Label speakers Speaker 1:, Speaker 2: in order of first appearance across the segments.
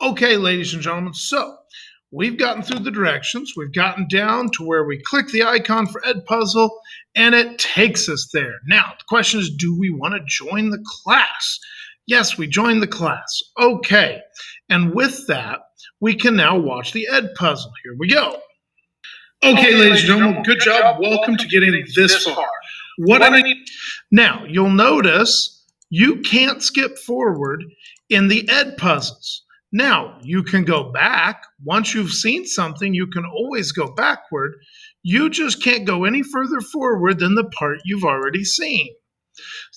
Speaker 1: Okay, ladies and gentlemen, so we've gotten through the directions. We've gotten down to where we click the icon for Edpuzzle, and it takes us there. Now, the question is, do we want to join the class? Yes, we join the class. Okay, and with that, we can now watch the Edpuzzle. Here we go. Okay, ladies and gentlemen, good job. Welcome to getting this far. Now, you'll notice you can't skip forward in the Edpuzzles. Now, you can go back. Once you've seen something, you can always go backward. You just can't go any further forward than the part you've already seen.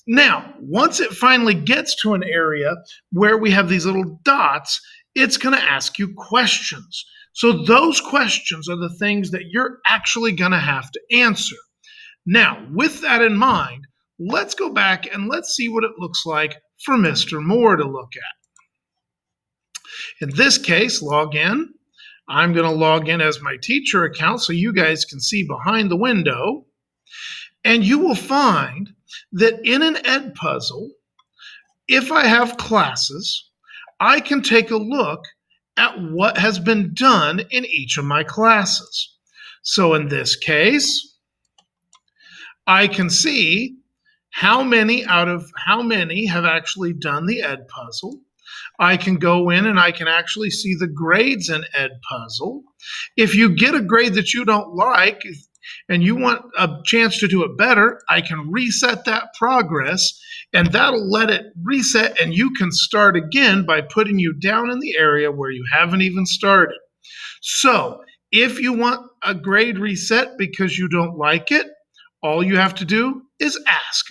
Speaker 1: Now, once it finally gets to an area where we have these little dots, it's going to ask you questions. So those questions are the things that you're actually going to have to answer. Now, with that in mind, let's go back and let's see what it looks like for Mr. Moore to look at. In this case, log in. I'm going to log in as my teacher account so you guys can see behind the window. And you will find that in an Edpuzzle, if I have classes, I can take a look at what has been done in each of my classes. So in this case, I can see how many have actually done the Edpuzzle. I can go in and I can actually see the grades in Edpuzzle. If you get a grade that you don't like and you want a chance to do it better, I can reset that progress and that'll let it reset and you can start again by putting you down in the area where you haven't even started. So if you want a grade reset because you don't like it, all you have to do is ask.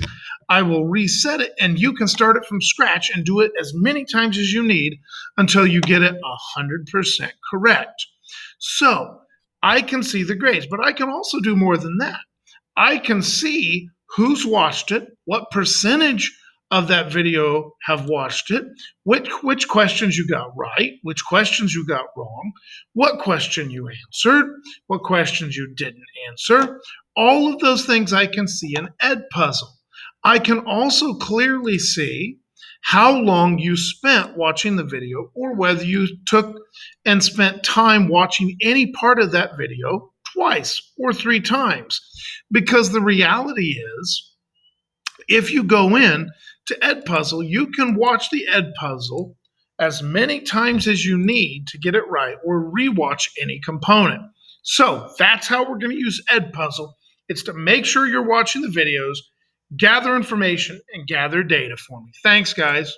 Speaker 1: I will reset it and you can start it from scratch and do it as many times as you need until you get it 100% correct. So I can see the grades, but I can also do more than that. I can see who's watched it, what percentage of that video have watched it, which questions you got right, which questions you got wrong, what question you answered, what questions you didn't answer. All of those things I can see in Edpuzzle. I can also clearly see how long you spent watching the video or whether you took and spent time watching any part of that video twice or 3 times. Because the reality is, if you go in to Edpuzzle, you can watch the Edpuzzle as many times as you need to get it right or rewatch any component. So that's how we're going to use Edpuzzle. It's to make sure you're watching the videos, gather information, and gather data for me. Thanks, guys.